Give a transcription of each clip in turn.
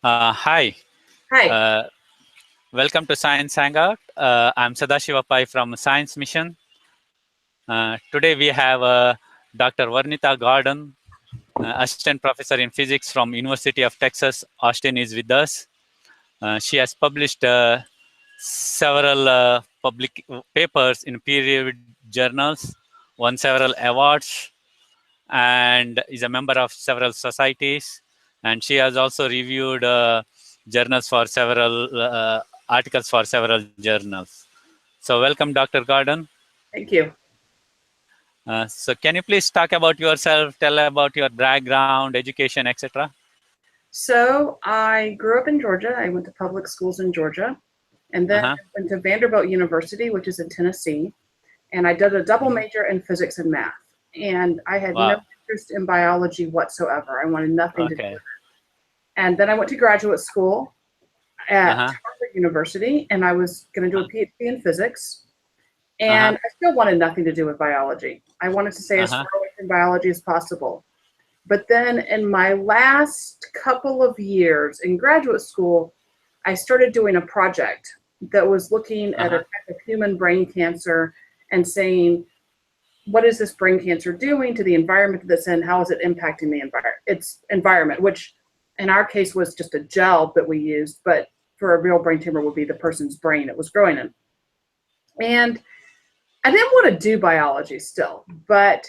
Hi, Hi. uh, welcome to Science Hangout. I'm Sadashiva Pai from Science Mission. Today we have Dr. Vernita Gordon, Assistant Professor in Physics from University of Texas, Austin is with us. She has published several public papers in peer-reviewed journals, won several awards, and is a member of several societies. And she has also reviewed journals for several articles for several journals. So welcome, Dr. Gordon. Thank you. So can you please talk about yourself, tell about your background, education, etc.? So I grew up in Georgia. I went to public schools in Georgia, and then Uh-huh. went to Vanderbilt University, which is in Tennessee. And I did a double Mhm. major in physics and math. And I had no Wow. interest in biology whatsoever. I wanted nothing to do Okay. with it. And then I went to graduate school at Uh-huh. Harvard University, and I was going to do a PhD in physics. Uh-huh. And I still wanted nothing to do with biology. I wanted to stay as Uh-huh. far away from biology as possible. But then in my last couple of years in graduate school, I started doing a project that was looking at a Uh-huh. type of human brain cancer and saying, what is this brain cancer doing to the environment that's in? How is it impacting the its environment, which in our case was just a gel that we used, but for a real brain tumor would be the person's brain it was growing in. And I didn't want to do biology still, but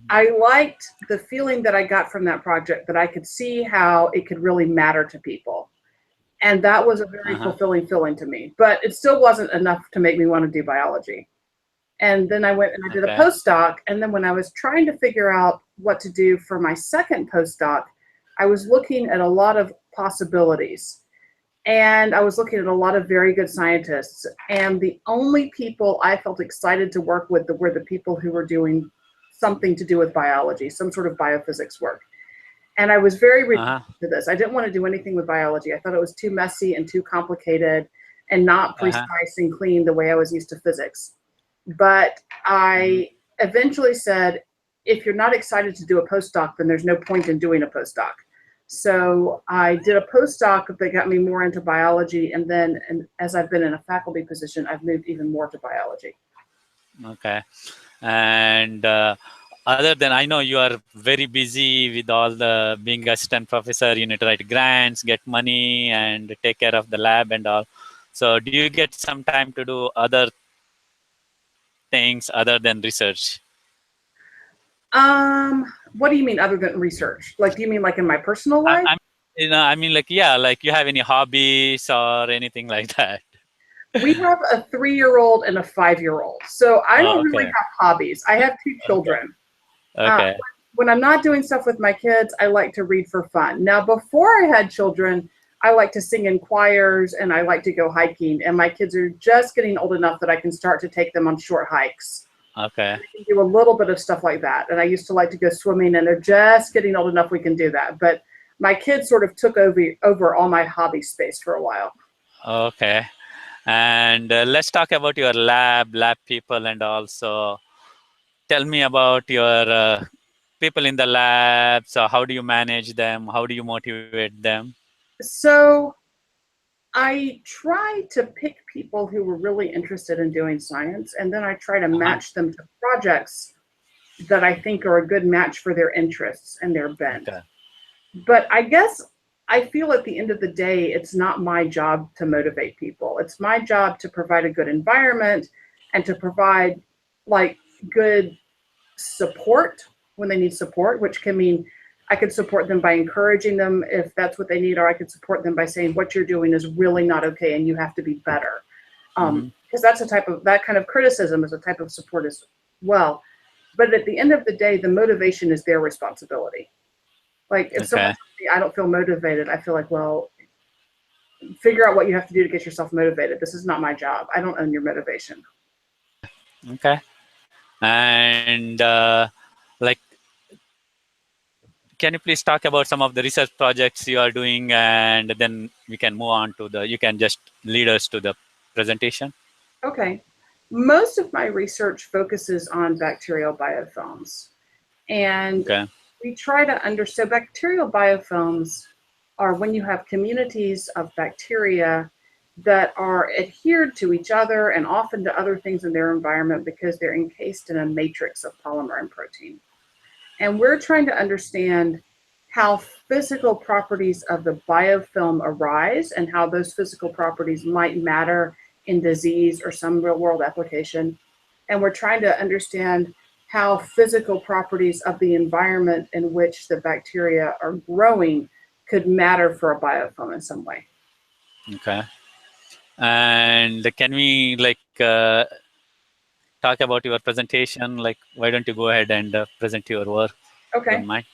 I liked the feeling that I got from that project, that I could see how it could really matter to people. And that was a very Uh-huh. fulfilling feeling to me, but it still wasn't enough to make me want to do biology. And then I went and I did a Okay. postdoc. And then when I was trying to figure out what to do for my second postdoc, I was looking at a lot of possibilities. And I was looking at a lot of very good scientists. And the only people I felt excited to work with were the people who were doing something to do with biology, some sort of biophysics work. And I was very resistant Uh-huh. to this. I didn't want to do anything with biology. I thought it was too messy and too complicated and not Uh-huh. precise and clean the way I was used to physics. But Mhm. I eventually said, if you're not excited to do a postdoc, then there's no point in doing a postdoc. So I did a postdoc that got me more into biology. And then as I've been in a faculty position, I've moved even more to biology. Okay. And other than, I know you are very busy with all the being assistant professor, you need to write grants, get money, and take care of the lab and all. So do you get some time to do other things other than research? What do you mean other than research? Like, do you mean like in my personal life? I'm, I mean, like, yeah, like you have any hobbies or anything like that? We have a 3-year-old and a 5-year-old. So I Oh, don't really okay. have hobbies. I have 2 Okay. children. Uh, Okay. when I'm not doing stuff with my kids, I like to read for fun. Now, before I had children, I like to sing in choirs and I like to go hiking. And my kids are just getting old enough that I can start to take them on short hikes. Okay. I can do a little bit of stuff like that. And I used to like to go swimming, and they're just getting old enough we can do that. But my kids sort of took over all my hobby space for a while. Okay. And let's talk about your lab people, and also tell me about your people in the lab. So how do you manage them? How do you motivate them? So I try to pick people who were really interested in doing science, and then I try to Uh-huh. match them to projects that I think are a good match for their interests and their bent. Okay. But I guess I feel at the end of the day, it's not my job to motivate people. It's my job to provide a good environment and to provide like good support when they need support, which can mean I could support them by encouraging them if that's what they need, or I could support them by saying what you're doing is really not okay and you have to be better. Mm-hmm. Because that kind of criticism is a type of support as well. But at the end of the day, the motivation is their responsibility. Like if someone Okay. tells me I don't feel motivated, I feel like, well, figure out what you have to do to get yourself motivated. This is not my job. I don't own your motivation. Okay. And like, can you please talk about some of the research projects you are doing, and then we can move on to the, you can just lead us to the presentation. Okay. Most of my research focuses on bacterial biofilms. And Okay. we try to understand bacterial biofilms. are when you have communities of bacteria that are adhered to each other and often to other things in their environment because they're encased in a matrix of polymer and protein. And we're trying to understand how physical properties of the biofilm arise and how those physical properties might matter in disease or some real world application. And we're trying to understand how physical properties of the environment in which the bacteria are growing could matter for a biofilm in some way. Okay. And can we talk about your presentation? Like, why don't you go ahead and present your work? Okay. Don't mind.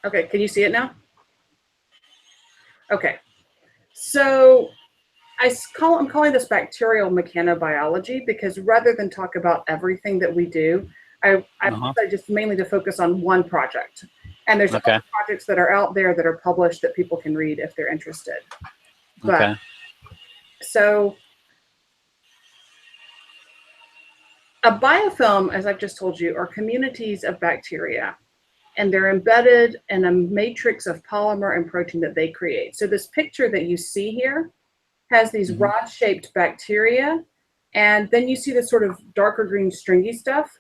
Okay, can you see it now? Okay, so I'm calling this bacterial mechanobiology because rather than talk about everything that we do, I decided just mainly to focus on one project. And there's other projects that are out there that are published that people can read if they're interested. But so a biofilm, as I've just told you, are communities of bacteria, and they're embedded in a matrix of polymer and protein that they create. So this picture that you see here has these rod-shaped bacteria, and then you see this sort of darker green stringy stuff.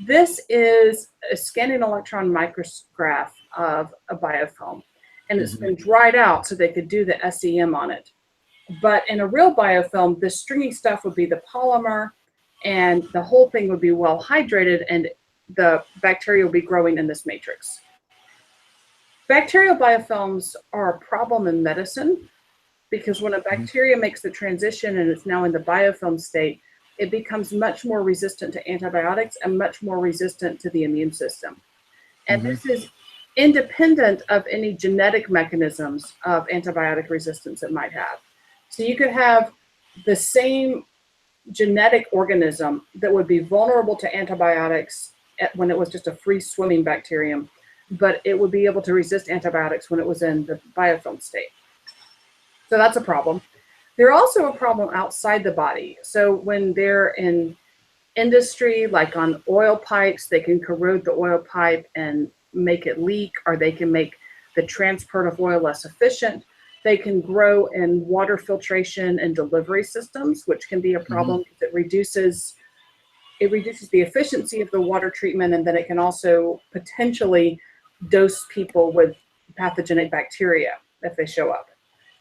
This is a scanning electron micrograph of a biofilm, and it's been dried out so they could do the SEM on it. But in a real biofilm, this stringy stuff would be the polymer, and the whole thing would be well hydrated, and the bacteria will be growing in this matrix. Bacterial biofilms are a problem in medicine because when a bacteria makes the transition and it's now in the biofilm state, it becomes much more resistant to antibiotics and much more resistant to the immune system. And this is independent of any genetic mechanisms of antibiotic resistance it might have. So you could have the same genetic organism that would be vulnerable to antibiotics when it was just a free swimming bacterium, but it would be able to resist antibiotics when it was in the biofilm state. So that's a problem. They're also a problem outside the body. So when they're in industry, like on oil pipes, they can corrode the oil pipe and make it leak, or they can make the transport of oil less efficient. They can grow in water filtration and delivery systems, which can be a problem because it reduces the efficiency of the water treatment, and then it can also potentially dose people with pathogenic bacteria if they show up.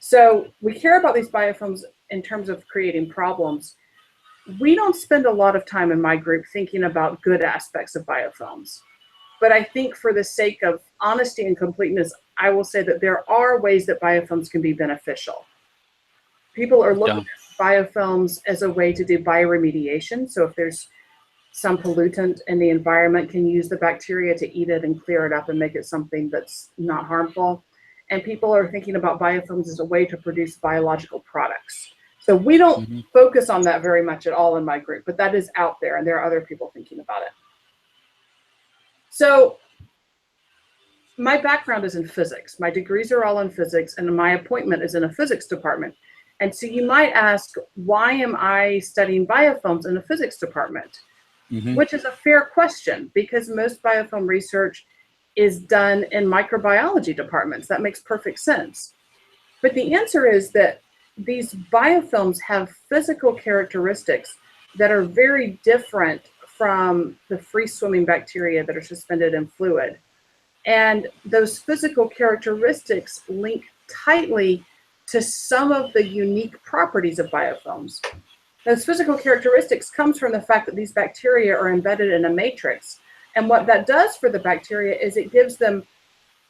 So we care about these biofilms in terms of creating problems. We don't spend a lot of time in my group thinking about good aspects of biofilms. But I think for the sake of honesty and completeness, I will say that there are ways that biofilms can be beneficial. People are looking at biofilms as a way to do bioremediation. So if there's some pollutant in the environment, can use the bacteria to eat it and clear it up and make it something that's not harmful. And people are thinking about biofilms as a way to produce biological products. So we don't focus on that very much at all in my group, but that is out there and there are other people thinking about it. So my background is in physics. My degrees are all in physics, and my appointment is in a physics department. And so you might ask, why am I studying biofilms in a physics department? Which is a fair question, because most biofilm research is done in microbiology departments. That makes perfect sense. But the answer is that these biofilms have physical characteristics that are very different from the free-swimming bacteria that are suspended in fluid. And those physical characteristics link tightly to some of the unique properties of biofilms. Those physical characteristics comes from the fact that these bacteria are embedded in a matrix. And what that does for the bacteria is it gives them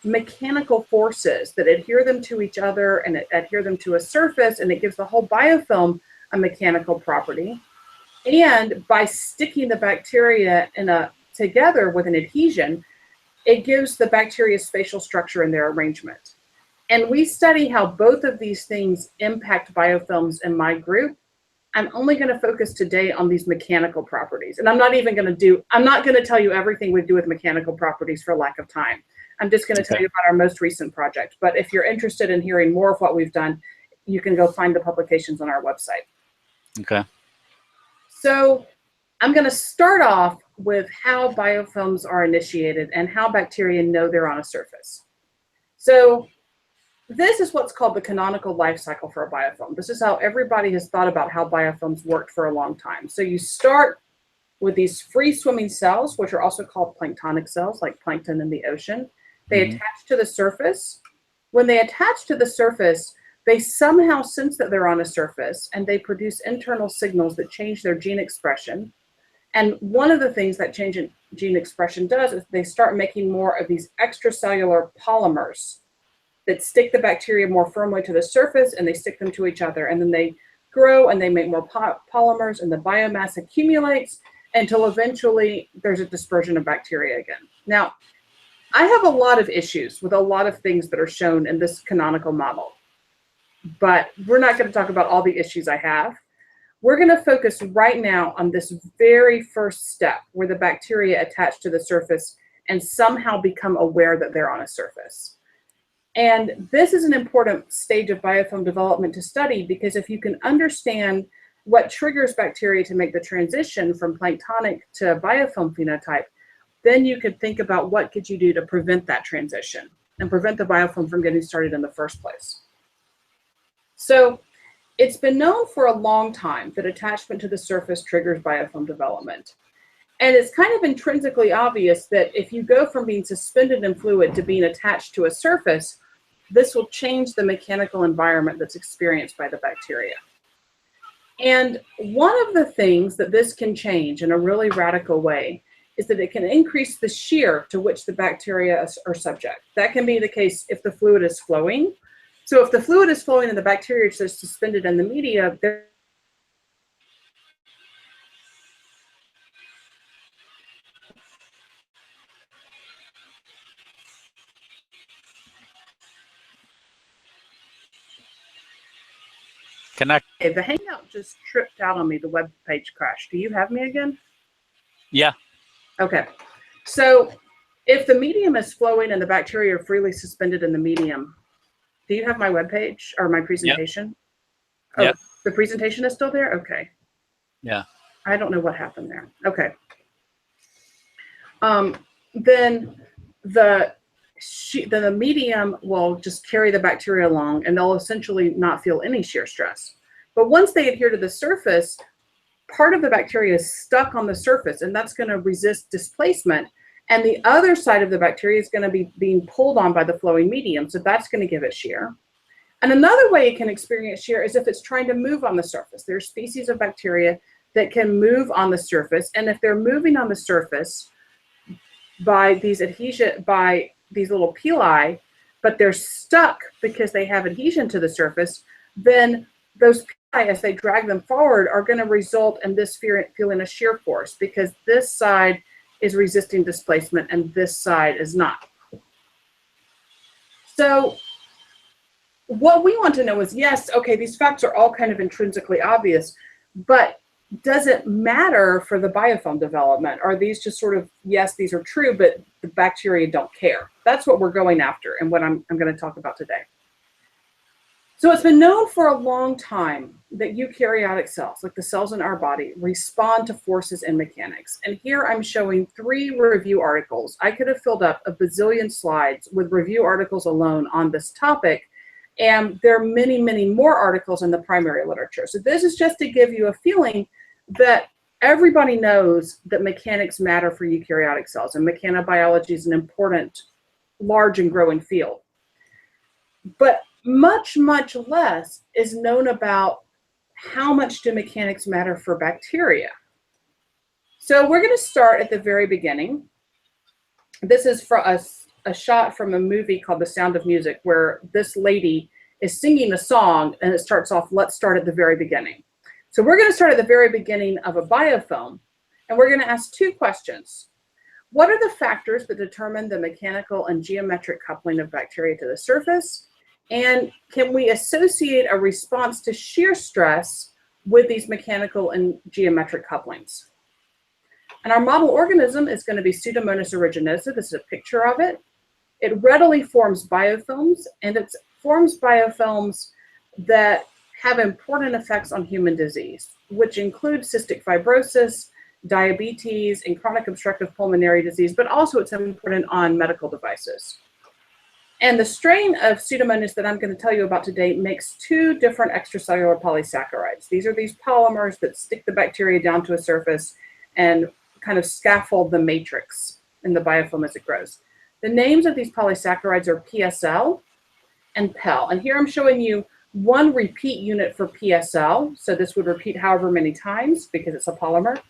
mechanical forces that adhere them to each other and adhere them to a surface, and it gives the whole biofilm a mechanical property. And by sticking the bacteria together with an adhesion, it gives the bacteria spatial structure in their arrangement. And we study how both of these things impact biofilms in my group. I'm only going to focus today on these mechanical properties. And I'm not going to tell you everything we do with mechanical properties for lack of time. I'm just going to tell you about our most recent project. But if you're interested in hearing more of what we've done, you can go find the publications on our website. Okay. So I'm going to start off with how biofilms are initiated and how bacteria know they're on a surface. So this is what's called the canonical life cycle for a biofilm. This is how everybody has thought about how biofilms worked for a long time. So you start with these free-swimming cells, which are also called planktonic cells, like plankton in the ocean. They attach to the surface. When they attach to the surface, they somehow sense that they're on a surface, and they produce internal signals that change their gene expression. And one of the things that change in gene expression does is they start making more of these extracellular polymers that stick the bacteria more firmly to the surface, and they stick them to each other. And then they grow and they make more polymers, and the biomass accumulates until eventually there's a dispersion of bacteria again. Now, I have a lot of issues with a lot of things that are shown in this canonical model, but we're not going to talk about all the issues I have. We're going to focus right now on this very first step where the bacteria attach to the surface and somehow become aware that they're on a surface. And this is an important stage of biofilm development to study, because if you can understand what triggers bacteria to make the transition from planktonic to biofilm phenotype, then you could think about what could you do to prevent that transition and prevent the biofilm from getting started in the first place. So it's been known for a long time that attachment to the surface triggers biofilm development. And it's kind of intrinsically obvious that if you go from being suspended in fluid to being attached to a surface, this will change the mechanical environment that's experienced by the bacteria. And one of the things that this can change in a really radical way is that it can increase the shear to which the bacteria are subject. That can be the case if the fluid is flowing. So if the fluid is flowing and the bacteria is suspended in the media, they're Connect. okay, the Hangout just tripped out on me. The web page crashed. Do you have me again? Yeah. Okay. So if the medium is flowing and the bacteria are freely suspended in the medium, do you have my web page or my presentation? Yep. Yep. Oh, the presentation is still there? Okay. Yeah. I don't know what happened there. Okay. Then the medium will just carry the bacteria along, and they'll essentially not feel any shear stress. But once they adhere to the surface, part of the bacteria is stuck on the surface, and that's going to resist displacement. And the other side of the bacteria is going to be being pulled on by the flowing medium, so that's going to give it shear. And another way it can experience shear is if it's trying to move on the surface. There are species of bacteria that can move on the surface, and if they're moving on the surface by these little pili, but they're stuck because they have adhesion to the surface, then those pili, as they drag them forward, are going to result in this feeling a shear force, because this side is resisting displacement and this side is not. So what we want to know is, yes, okay, these facts are all kind of intrinsically obvious, but does it matter for the biofilm development? Are these just sort of, yes, these are true, but the bacteria don't care? That's what we're going after and what I'm going to talk about today. So it's been known for a long time that eukaryotic cells, like the cells in our body, respond to forces in mechanics. And here I'm showing 3 review articles. I could have filled up a bazillion slides with review articles alone on this topic. And there are many, many more articles in the primary literature. So this is just to give you a feeling that everybody knows that mechanics matter for eukaryotic cells, and mechanobiology is an important, large and growing field. But much, much less is known about how much do mechanics matter for bacteria. So we're going to start at the very beginning. This is for a shot from a movie called The Sound of Music, where this lady is singing a song, and it starts off, let's start at the very beginning. So we're going to start at the very beginning of a biofilm, and we're going to ask 2 questions. What are the factors that determine the mechanical and geometric coupling of bacteria to the surface? And can we associate a response to shear stress with these mechanical and geometric couplings? And our model organism is going to be Pseudomonas aeruginosa. This is a picture of it. It readily forms biofilms, and it forms biofilms that have important effects on human disease, which include cystic fibrosis, diabetes, and chronic obstructive pulmonary disease, but also it's important on medical devices. And the strain of Pseudomonas that I'm going to tell you about today makes two different extracellular polysaccharides. These are these polymers that stick the bacteria down to a surface and kind of scaffold the matrix in the biofilm as it grows. The names of these polysaccharides are PSL and PEL. And here I'm showing you one repeat unit for PSL. So this would repeat however many times because it's a polymer.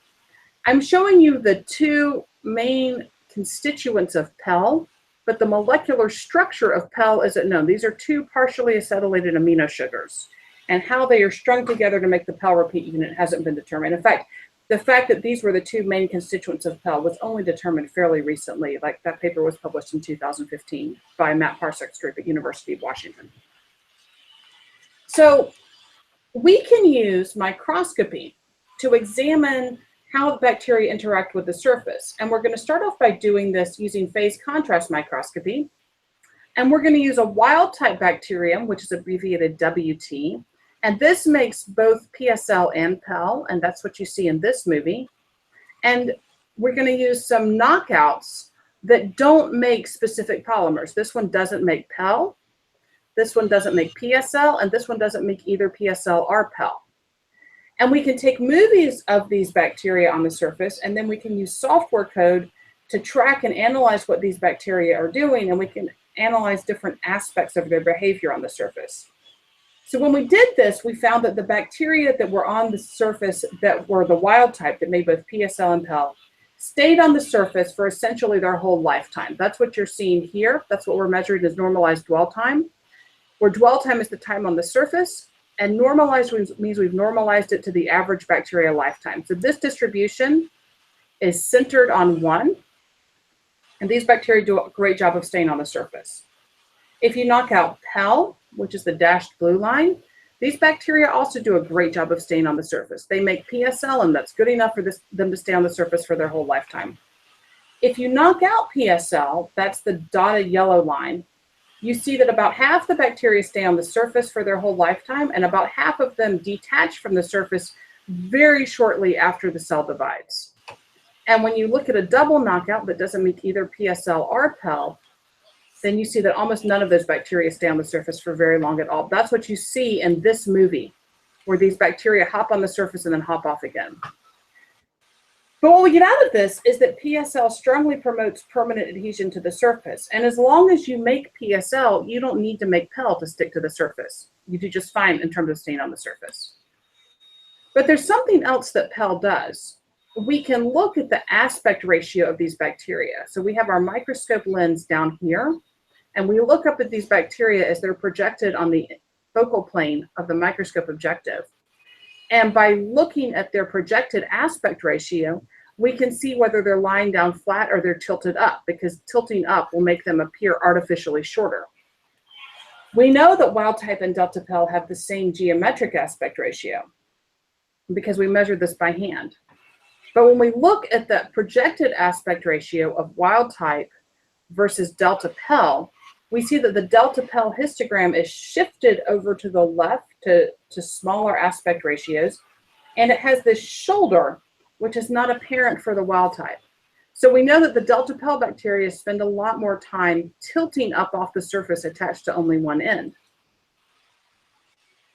I'm showing you the two main constituents of PEL, but the molecular structure of PEL isn't known. These are two partially acetylated amino sugars, and how they are strung together to make the PEL repeat unit hasn't been determined. In fact, the fact that these were the two main constituents of PEL was only determined fairly recently. Like that paper was published in 2015 by Matt Parsek's group at University of Washington. So we can use microscopy to examine how bacteria interact with the surface. And we're going to start off by doing this using phase contrast microscopy. And we're going to use a wild type bacterium, which is abbreviated WT. And this makes both PSL and PEL, and that's what you see in this movie. And we're going to use some knockouts that don't make specific polymers. This one doesn't make PEL, this one doesn't make PSL, and this one doesn't make either PSL or PEL. And we can take movies of these bacteria on the surface, and then we can use software code to track and analyze what these bacteria are doing, and we can analyze different aspects of their behavior on the surface. So when we did this, we found that the bacteria that were on the surface that were the wild type that made both PSL and PEL stayed on the surface for essentially their whole lifetime. That's what you're seeing here. That's what we're measuring as normalized dwell time, where dwell time is the time on the surface, and normalized means we've normalized it to the average bacteria lifetime. So this distribution is centered on 1, and these bacteria do a great job of staying on the surface. If you knock out PEL, which is the dashed blue line, these bacteria also do a great job of staying on the surface. They make PSL, and that's good enough for them to stay on the surface for their whole lifetime. If you knock out PSL, that's the dotted yellow line, you see that about half the bacteria stay on the surface for their whole lifetime, and about half of them detach from the surface very shortly after the cell divides. And when you look at a double knockout that doesn't make either PSL or PEL, then you see that almost none of those bacteria stay on the surface for very long at all. That's what you see in this movie, where these bacteria hop on the surface and then hop off again. But what we get out of this is that PSL strongly promotes permanent adhesion to the surface. And as long as you make PSL, you don't need to make PEL to stick to the surface. You do just fine in terms of staying on the surface. But there's something else that PEL does. We can look at the aspect ratio of these bacteria. So we have our microscope lens down here, and we look up at these bacteria as they're projected on the focal plane of the microscope objective. And by looking at their projected aspect ratio, we can see whether they're lying down flat or they're tilted up, because tilting up will make them appear artificially shorter. We know that wild type and delta PEL have the same geometric aspect ratio because we measured this by hand. But when we look at the projected aspect ratio of wild type versus delta PEL, we see that the delta PEL histogram is shifted over to the left to smaller aspect ratios, and it has this shoulder, which is not apparent for the wild type. So we know that the delta PEL bacteria spend a lot more time tilting up off the surface attached to only one end.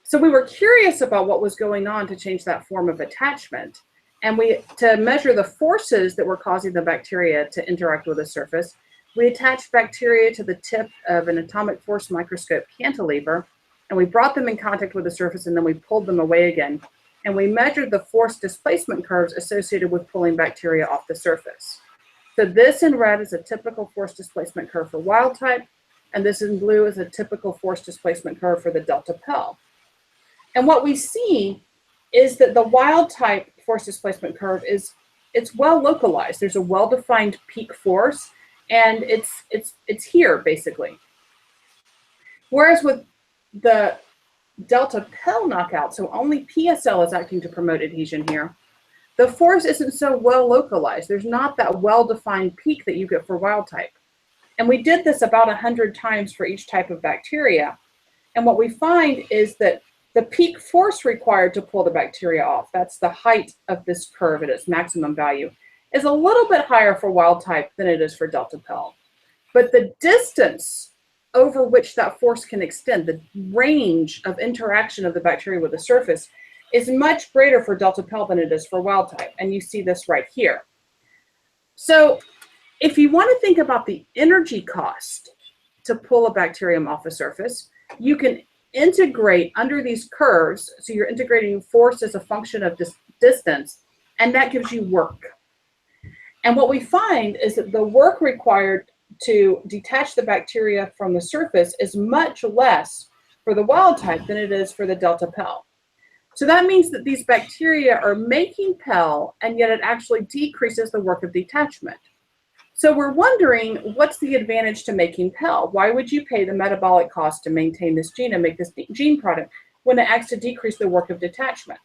So we were curious about what was going on to change that form of attachment. And to measure the forces that were causing the bacteria to interact with the surface, we attached bacteria to the tip of an atomic force microscope cantilever, and we brought them in contact with the surface, and then we pulled them away again. And we measured the force displacement curves associated with pulling bacteria off the surface. So this in red is a typical force displacement curve for wild type, and this in blue is a typical force displacement curve for the delta PEL. And what we see is that the wild type force displacement curve it's well localized. There's a well-defined peak force, and it's here basically. Whereas with the delta PEL knockout, so only PSL is acting to promote adhesion here, the force isn't so well localized. There's not that well-defined peak that you get for wild type. And we did this about 100 times for each type of bacteria. And what we find is that The peak force required to pull the bacteria off, that's the height of this curve at its maximum value, is a little bit higher for wild type than it is for delta Pily. But the distance over which that force can extend, the range of interaction of the bacteria with the surface, is much greater for delta Pily than it is for wild type. And you see this right here. So if you want to think about the energy cost to pull a bacterium off a surface, you can integrate under these curves. So you're integrating force as a function of distance, and that gives you work. And what we find is that the work required to detach the bacteria from the surface is much less for the wild type than it is for the delta Pily. So that means that these bacteria are making Pily, and yet it actually decreases the work of detachment. So we're wondering, what's the advantage to making Pily? Why would you pay the metabolic cost to maintain this gene and make this gene product when it acts to decrease the work of detachment?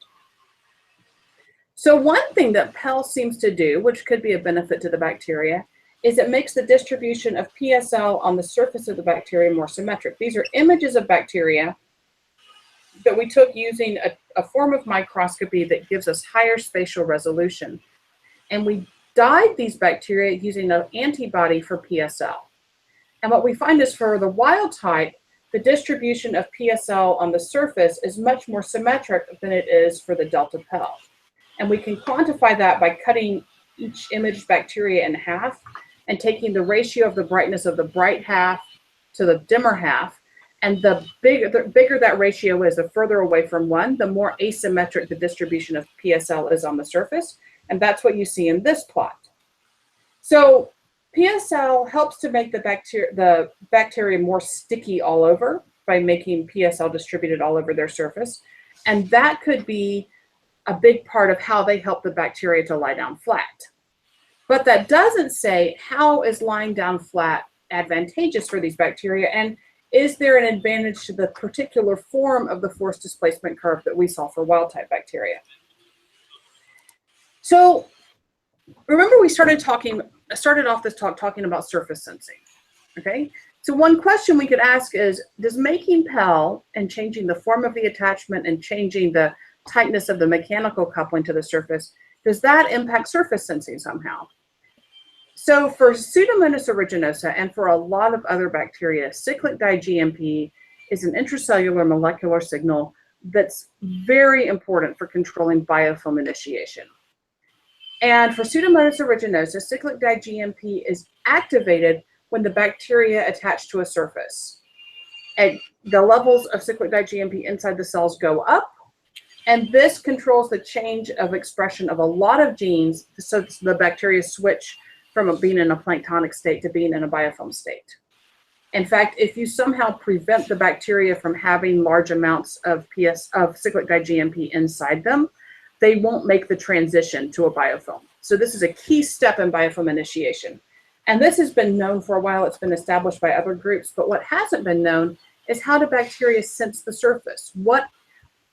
So one thing that Pily seems to do, which could be a benefit to the bacteria, is it makes the distribution of PSL on the surface of the bacteria more symmetric. These are images of bacteria that we took using a form of microscopy that gives us higher spatial resolution. And we dyed these bacteria using an antibody for PSL. And what we find is for the wild type, the distribution of PSL on the surface is much more symmetric than it is for the delta Pily. And we can quantify that by cutting each imaged bacteria in half and taking the ratio of the brightness of the bright half to the dimmer half. And the bigger that ratio is, the further away from one, the more asymmetric the distribution of PSL is on the surface. And that's what you see in this plot. So PSL helps to make the bacteria more sticky all over by making PSL distributed all over their surface. And that could be a big part of how they help the bacteria to lie down flat. But that doesn't say how is lying down flat advantageous for these bacteria, and is there an advantage to the particular form of the force displacement curve that we saw for wild type bacteria? So remember we started off this talk talking about surface sensing, okay? So one question we could ask is, does making Pily and changing the form of the attachment and changing the tightness of the mechanical coupling to the surface, does that impact surface sensing somehow? So for Pseudomonas aeruginosa and for a lot of other bacteria, Cyclic-di-GMP is an intracellular molecular signal that's very important for controlling biofilm initiation. And for Pseudomonas aeruginosa, Cyclic-di-GMP is activated when the bacteria attach to a surface. And the levels of Cyclic-di-GMP inside the cells go up, and this controls the change of expression of a lot of genes, so the bacteria switch from being in a planktonic state to being in a biofilm state. In fact, if you somehow prevent the bacteria from having large amounts of Cyclic-di-GMP inside them, they won't make the transition to a biofilm. So this is a key step in biofilm initiation. And this has been known for a while. It's been established by other groups. But what hasn't been known is how do bacteria sense the surface? What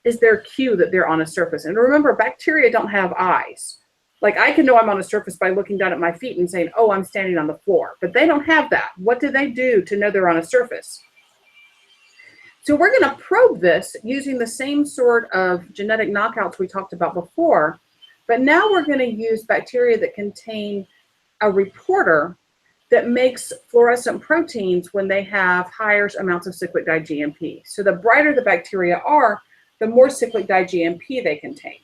is their cue that they're on a surface? And remember, bacteria don't have eyes. Like I can know I'm on a surface by looking down at my feet and saying, oh, I'm standing on the floor. But they don't have that. What do they do to know they're on a surface? So we're going to probe this using the same sort of genetic knockouts we talked about before. But now we're going to use bacteria that contain a reporter that makes fluorescent proteins when they have higher amounts of Cyclic-di-GMP. So the brighter the bacteria are, the more Cyclic-di-GMP they contain.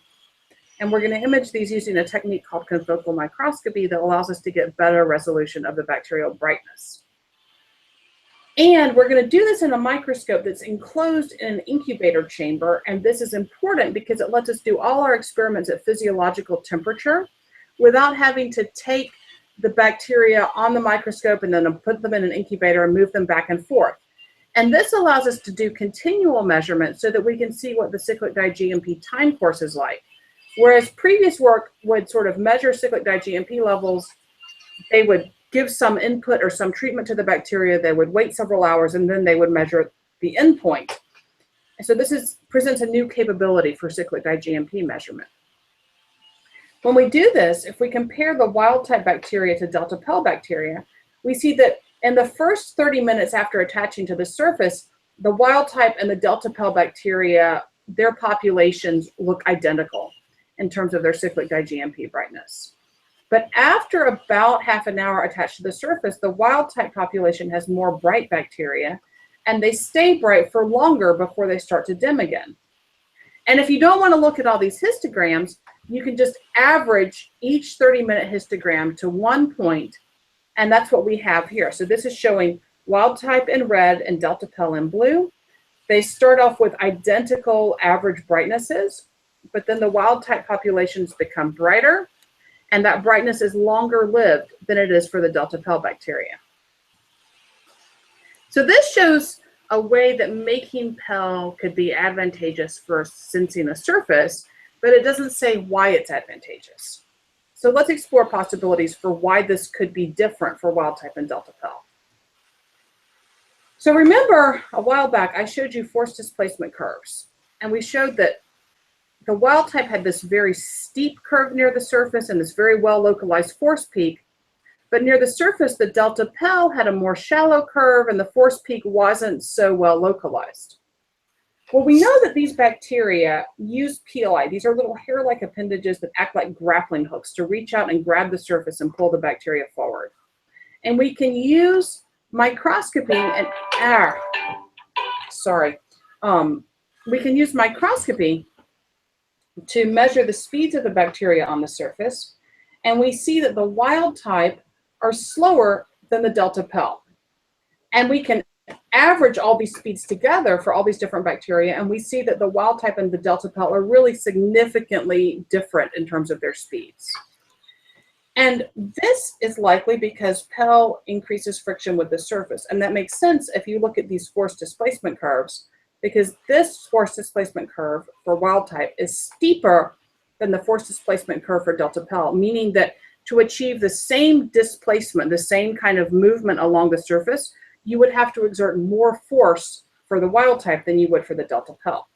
And we're going to image these using a technique called confocal microscopy that allows us to get better resolution of the bacterial brightness. And we're going to do this in a microscope that's enclosed in an incubator chamber. And this is important because it lets us do all our experiments at physiological temperature without having to take the bacteria on the microscope and then put them in an incubator and move them back and forth. And this allows us to do continual measurements so that we can see what the Cyclic-di-GMP time course is like. Whereas previous work would sort of measure Cyclic-di-GMP levels, they would give some input or some treatment to the bacteria, they would wait several hours, and then they would measure the endpoint. And so this presents a new capability for Cyclic-di-GMP measurement. When we do this, if we compare the wild type bacteria to delta Pily bacteria, we see that in the first 30 minutes after attaching to the surface, the wild type and the delta Pily bacteria their populations look identical in terms of their cyclic-di-GMP brightness. But after about half an hour attached to the surface, the wild type population has more bright bacteria, and they stay bright for longer before they start to dim again. And if you don't want to look at all these histograms, you can just average each 30-minute histogram to one point, and that's what we have here. So this is showing wild type in red and delta Pell in blue. They start off with identical average brightnesses, but then the wild type populations become brighter, and that brightness is longer lived than it is for the delta Pell bacteria. So this shows a way that making Pell could be advantageous for sensing a surface, but it doesn't say why it's advantageous. So let's explore possibilities for why this could be different for wild type and delta Pell. So remember a while back, I showed you force displacement curves, and we showed that the wild type had this very steep curve near the surface and this very well localized force peak. But near the surface, the delta Pell had a more shallow curve and the force peak wasn't so well localized. Well, we know that these bacteria use pili. These are little hair-like appendages that act like grappling hooks to reach out and grab the surface and pull the bacteria forward. And we can use microscopy and, we can use microscopy to measure the speeds of the bacteria on the surface. And we see that the wild type are slower than the delta Pell. And we can average all these speeds together for all these different bacteria, and we see that the wild type and the delta Pell are really significantly different in terms of their speeds. And this is likely because Pell increases friction with the surface. And that makes sense if you look at these force displacement curves, because this force displacement curve for wild type is steeper than the force displacement curve for delta Pell, meaning that to achieve the same displacement, the same kind of movement along the surface, you would have to exert more force for the wild type than you would for the delta Pell.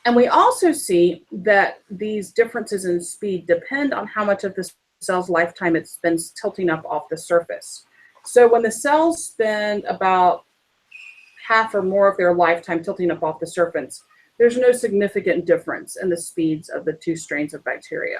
And we also see that these differences in speed depend on how much of the cell's lifetime it spends tilting up off the surface. So when the cells spend about half or more of their lifetime tilting up off the surface, there's no significant difference in the speeds of the two strains of bacteria.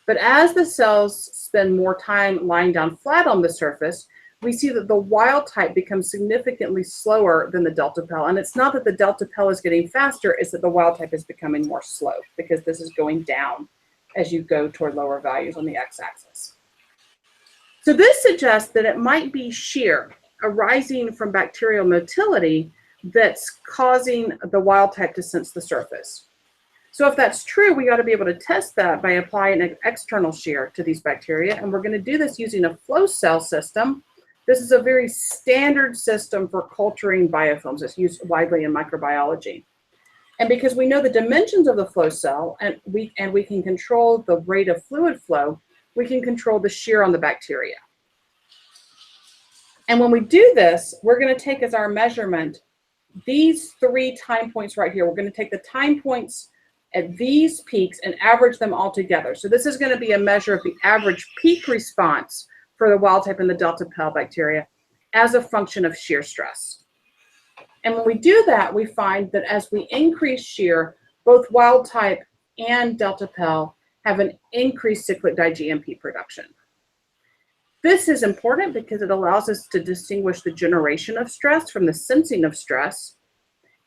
But as the cells spend more time lying down flat on the surface, we see that the wild type becomes significantly slower than the delta Pell. And it's not that the delta Pell is getting faster, it's that the wild type is becoming more slow, because this is going down as you go toward lower values on the x-axis. So this suggests that it might be shear arising from bacterial motility that's causing the wild type to sense the surface. So if that's true, we ought to be able to test that by applying an external shear to these bacteria. And we're going to do this using a flow cell system. This is a very standard system for culturing biofilms. It's used widely in microbiology. And because we know the dimensions of the flow cell and we can control the rate of fluid flow, we can control the shear on the bacteria. And when we do this, we're going to take as our measurement these 3 time points right here. We're going to take the time points at these peaks and average them all together. So this is going to be a measure of the average peak response for the wild type and the delta Pell bacteria as a function of shear stress. And when we do that, we find that as we increase shear, both wild type and delta Pell have an increased Cyclic-di-GMP production. This is important because it allows us to distinguish the generation of stress from the sensing of stress.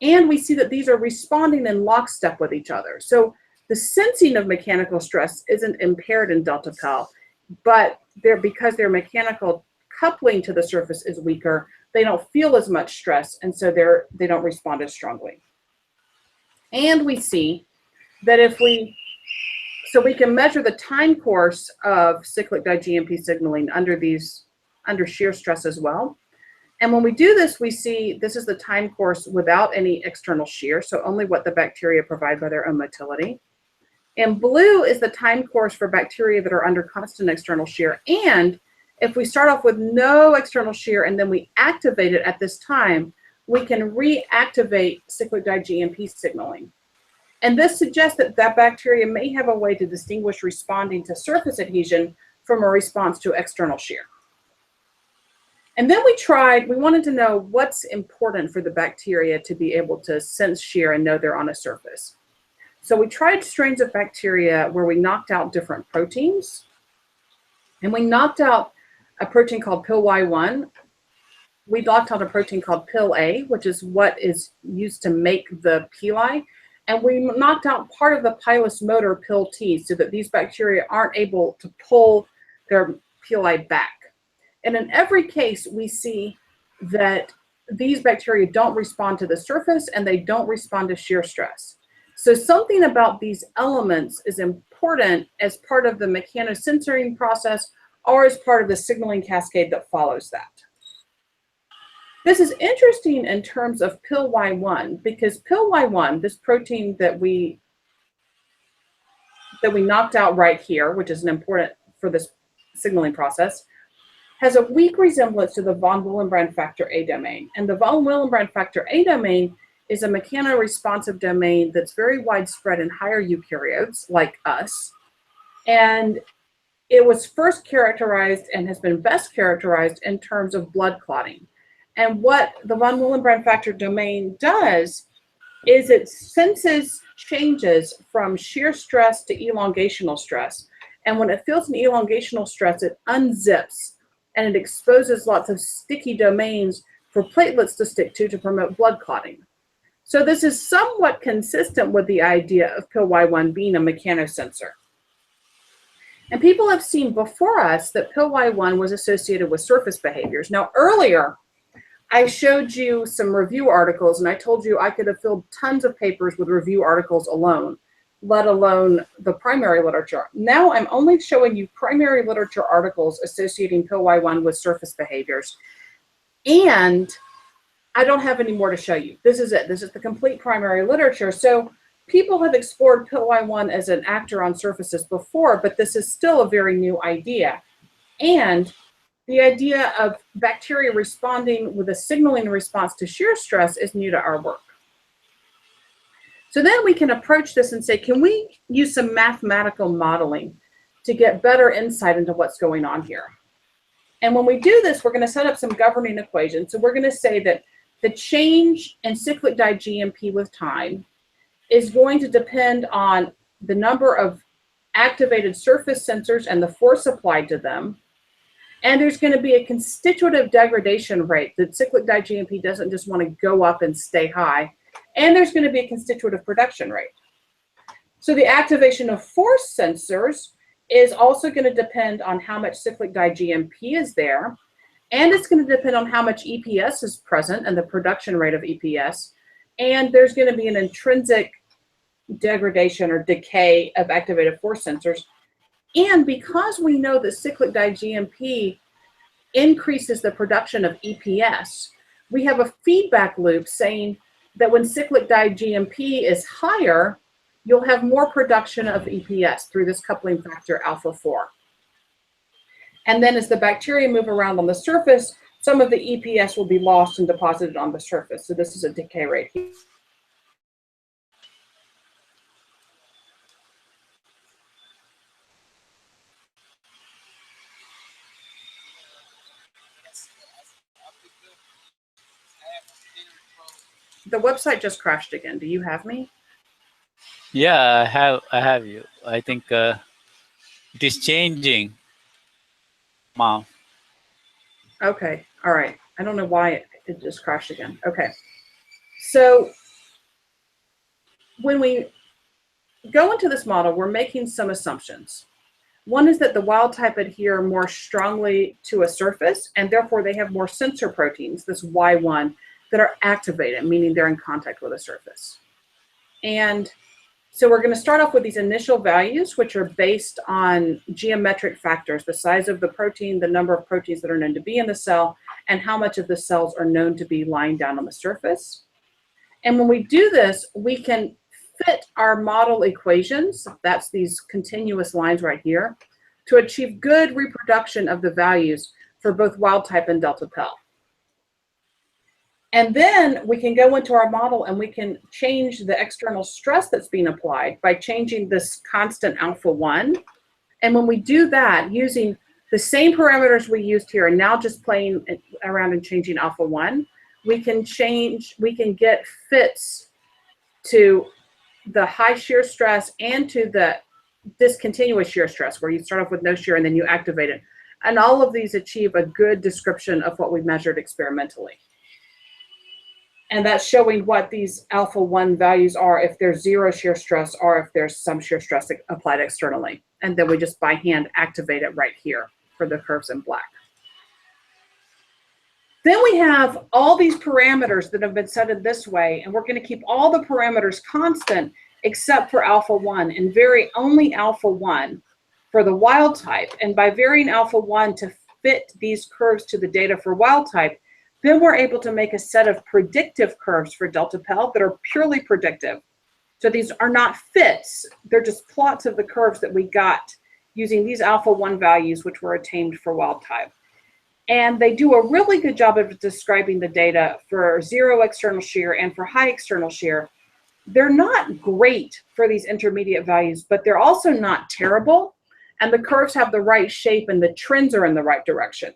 And we see that these are responding in lockstep with each other. So the sensing of mechanical stress isn't impaired in delta Pell, but because their mechanical coupling to the surface is weaker, they don't feel as much stress, and so they don't respond as strongly. And we see that so we can measure the time course of Cyclic-di-GMP signaling under shear stress as well. And when we do this, we see this is the time course without any external shear, so only what the bacteria provide by their own motility. And blue is the time course for bacteria that are under constant external shear. And if we start off with no external shear and then we activate it at this time, we can reactivate Cyclic-di-GMP signaling. And this suggests that bacteria may have a way to distinguish responding to surface adhesion from a response to external shear. And then we wanted to know what's important for the bacteria to be able to sense shear and know they're on a surface. So we tried strains of bacteria where we knocked out different proteins. And we knocked out a protein called Pily-1. We knocked out a protein called Pily, which is what is used to make the pili. And we knocked out part of the pilus motor Pil-T so that these bacteria aren't able to pull their pili back. And in every case, we see that these bacteria don't respond to the surface and they don't respond to shear stress. So something about these elements is important as part of the mechanosensing process or as part of the signaling cascade that follows that. This is interesting in terms of Pily-1 because Pily-1, this protein that we knocked out right here, which is important for this signaling process, has a weak resemblance to the von Willebrand factor A domain. And the von Willebrand factor A domain is a mechanoresponsive domain that's very widespread in higher eukaryotes like us. And it was first characterized and has been best characterized in terms of blood clotting. And what the von Willebrand factor domain does is it senses changes from shear stress to elongational stress. And when it feels an elongational stress, it unzips and it exposes lots of sticky domains for platelets to stick to promote blood clotting. So this is somewhat consistent with the idea of Pily-1 being a mechanosensor. And people have seen before us that Pily-1 was associated with surface behaviors. Now earlier, I showed you some review articles and I told you I could have filled tons of papers with review articles alone, let alone the primary literature. Now I'm only showing you primary literature articles associating Pily-1 with surface behaviors. And I don't have any more to show you. This is it. This is the complete primary literature. So people have explored Pily-1 as an actor on surfaces before, but this is still a very new idea. And the idea of bacteria responding with a signaling response to shear stress is new to our work. So then we can approach this and say, can we use some mathematical modeling to get better insight into what's going on here? And when we do this, we're going to set up some governing equations. So we're going to say that the change in cyclic-di-GMP with time is going to depend on the number of activated surface sensors and the force applied to them. And there's going to be a constitutive degradation rate that cyclic-di-GMP doesn't just want to go up and stay high. And there's going to be a constitutive production rate. So the activation of force sensors is also going to depend on how much cyclic-di-GMP is there. And it's going to depend on how much EPS is present and the production rate of EPS. And there's going to be an intrinsic degradation or decay of activated force sensors. And because we know that cyclic-di-GMP increases the production of EPS, we have a feedback loop saying that when cyclic-di-GMP is higher, you'll have more production of EPS through this coupling factor alpha 4. And then as the bacteria move around on the surface, some of the EPS will be lost and deposited on the surface. So this is a decay rate. The website just crashed again. Do you have me? Yeah, I have you. I think it is changing, Mom. Okay, all right. I don't know why it just crashed again. Okay, so when we go into this model, we're making some assumptions. One is that the wild type adhere more strongly to a surface, and therefore they have more sensor proteins, this Y1, that are activated, meaning they're in contact with a surface. And so we're going to start off with these initial values, which are based on geometric factors, the size of the protein, the number of proteins that are known to be in the cell, and how much of the cells are known to be lying down on the surface. And when we do this, we can fit our model equations, that's these continuous lines right here, to achieve good reproduction of the values for both wild type and delta Pell. And then we can go into our model and we can change the external stress that's being applied by changing this constant alpha 1. And when we do that using The same parameters we used here, and now just playing around and changing alpha 1, we can get fits to the high shear stress and to the discontinuous shear stress, where you start off with no shear and then you activate it. And all of these achieve a good description of what we measured experimentally. And that's showing what these alpha 1 values are if there's 0 shear stress or if there's some shear stress applied externally. And then we just by hand activate it right here for the curves in black. Then we have all these parameters that have been set in this way, and we're going to keep all the parameters constant except for alpha 1 and vary only alpha 1 for the wild type. And by varying alpha 1 to fit these curves to the data for wild type, then we're able to make a set of predictive curves for delta Pell that are purely predictive. So these are not fits, they're just plots of the curves that we got using these alpha 1 values, which were attained for wild type. And they do a really good job of describing the data for 0 external shear and for high external shear. They're not great for these intermediate values, but they're also not terrible. And the curves have the right shape and the trends are in the right direction.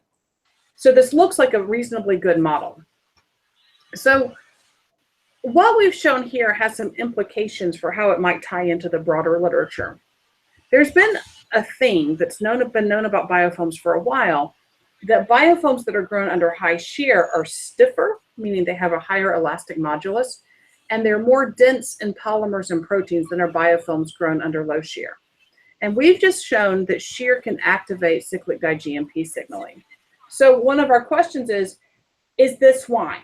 So this looks like a reasonably good model. So what we've shown here has some implications for how it might tie into the broader literature. There's been a thing that's been known about biofilms for a while, that biofilms that are grown under high shear are stiffer, meaning they have a higher elastic modulus, and they're more dense in polymers and proteins than are biofilms grown under low shear. And we've just shown that shear can activate cyclic-di-GMP signaling. So one of our questions is this why?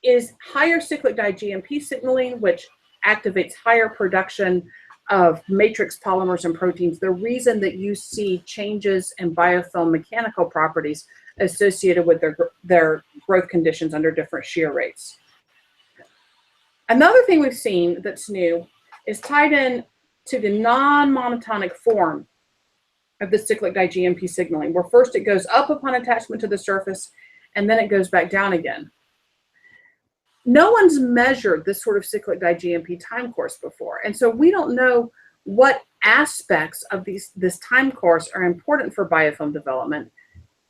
Is higher cyclic-di-GMP signaling, which activates higher production of matrix polymers and proteins, the reason that you see changes in biofilm mechanical properties associated with their growth conditions under different shear rates? Another thing we've seen that's new is tied in to the non-monotonic form of the cyclic-di-GMP signaling, where first it goes up upon attachment to the surface and then it goes back down again. No one's measured this sort of cyclic-di-GMP time course before, and so we don't know what aspects of this time course are important for biofilm development.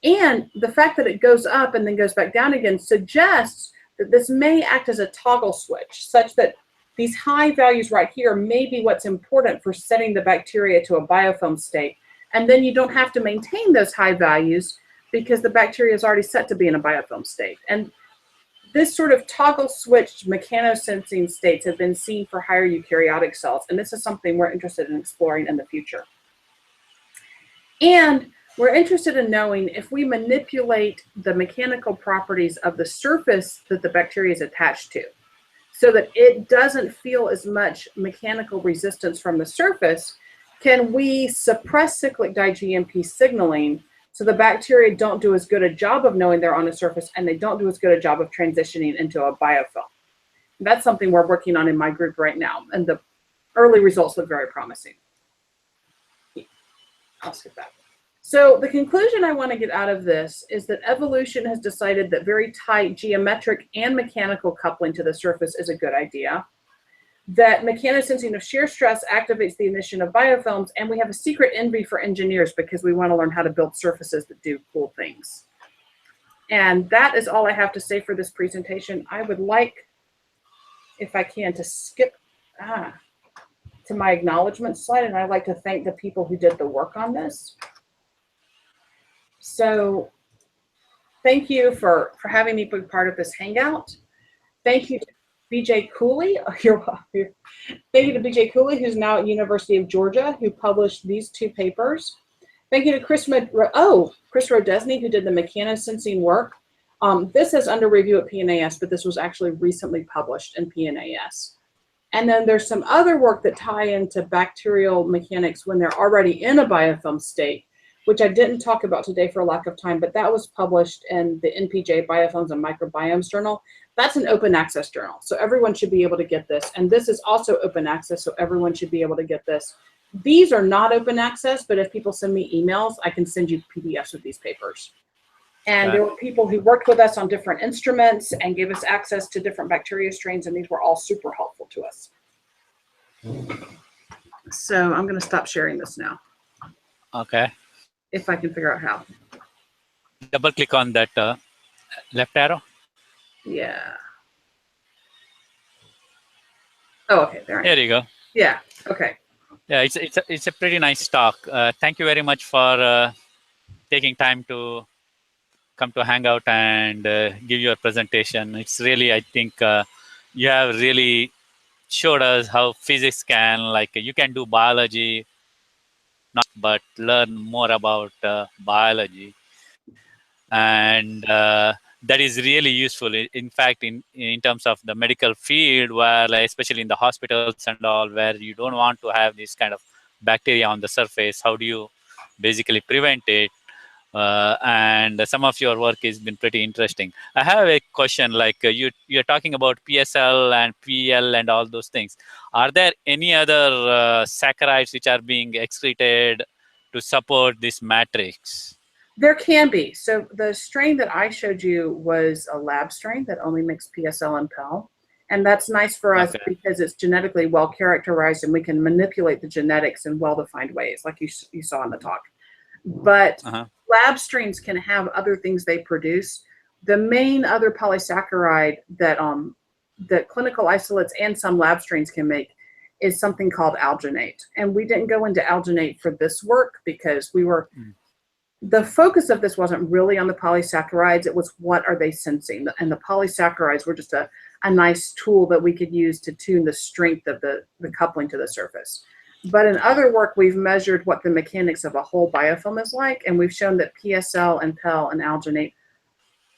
And the fact that it goes up and then goes back down again suggests that this may act as a toggle switch, such that these high values right here may be what's important for setting the bacteria to a biofilm state. And then you don't have to maintain those high values because the bacteria is already set to be in a biofilm state. And this sort of toggle switched mechanosensing states have been seen for higher eukaryotic cells, and this is something we're interested in exploring in the future. And we're interested in knowing if we manipulate the mechanical properties of the surface that the bacteria is attached to, so that it doesn't feel as much mechanical resistance from the surface, can we suppress cyclic-di-GMP signaling so the bacteria don't do as good a job of knowing they're on a surface and they don't do as good a job of transitioning into a biofilm? That's something we're working on in my group right now, and the early results look very promising. I'll skip that. So the conclusion I want to get out of this is that evolution has decided that very tight geometric and mechanical coupling to the surface is a good idea, that mechanosensing of shear stress activates the emission of biofilms, and we have a secret envy for engineers because we want to learn how to build surfaces that do cool things. And that is all I have to say for this presentation. I would like, if I can, to skip to my acknowledgement slide, and I'd like to thank the people who did the work on this. So thank you for having me be part of this Hangout. Thank you to BJ Cooley. Thank you to BJ Cooley, who's now at University of Georgia, who published these 2 papers. Thank you to Chris Rodesny, who did the mechanosensing work. This is under review at PNAS, but this was actually recently published in PNAS. And then there's some other work that tie into bacterial mechanics when they're already in a biofilm state, which I didn't talk about today for lack of time, but that was published in the NPJ Biofilms and Microbiomes Journal. That's an open access journal, so everyone should be able to get this. And this is also open access, so everyone should be able to get this. These are not open access, but if people send me emails, I can send you PDFs of these papers. And there were people who worked with us on different instruments and gave us access to different bacteria strains, and these were all super helpful to us. So I'm going to stop sharing this now. Okay. If I can figure out how. double click on that left arrow. Yeah. Oh, okay. There I am. There you go. Yeah. Okay. Yeah, it's a pretty nice talk. Thank you very much for taking time to come to Hangout and give your presentation. It's really, I think, you have really showed us how physics can, like, you can do biology, not but learn more about biology, and that is really useful. In fact, in terms of the medical field, where, like, especially in the hospitals and all, where you don't want to have this kind of bacteria on the surface, how do you basically prevent it? And some of your work has been pretty interesting. I have a question, like, you're talking about PSL and PL and all those things. Are there any other saccharides which are being excreted to support this matrix? There can be. So the strain that I showed you was a lab strain that only makes PSL and PEL. And that's nice for us because it's genetically well characterized and we can manipulate the genetics in well-defined ways, like you saw in the talk. But lab strains can have other things they produce. The main other polysaccharide that that clinical isolates and some lab strains can make is something called alginate. And we didn't go into alginate for this work because we were the focus of this wasn't really on the polysaccharides. It was what are they sensing, and the polysaccharides were just a nice tool that we could use to tune the strength of the coupling to the surface. But in other work, we've measured what the mechanics of a whole biofilm is like, and we've shown that PSL and PEL and alginate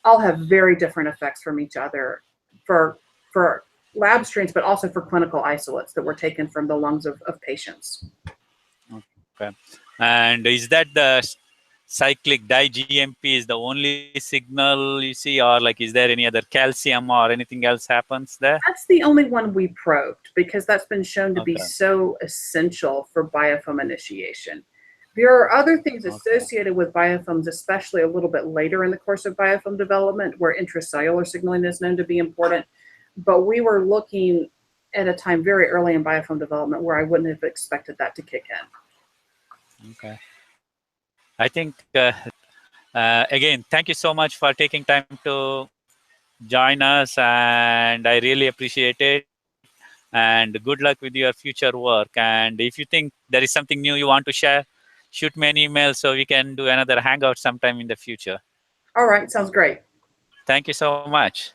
all have very different effects from each other for lab strains, but also for clinical isolates that were taken from the lungs of patients. Okay. And is that the Cyclic-di-GMP is the only signal you see, or, like, is there any other calcium or anything else happens there? That's the only one we probed because that's been shown to be so essential for biofilm initiation. There are other things associated with biofilms, especially a little bit later in the course of biofilm development, where intracellular signaling is known to be important. But we were looking at a time very early in biofilm development where I wouldn't have expected that to kick in. Okay. I think, again, thank you so much for taking time to join us, and I really appreciate it. And good luck with your future work. And if you think there is something new you want to share, shoot me an email so we can do another Hangout sometime in the future. All right, sounds great. Thank you so much.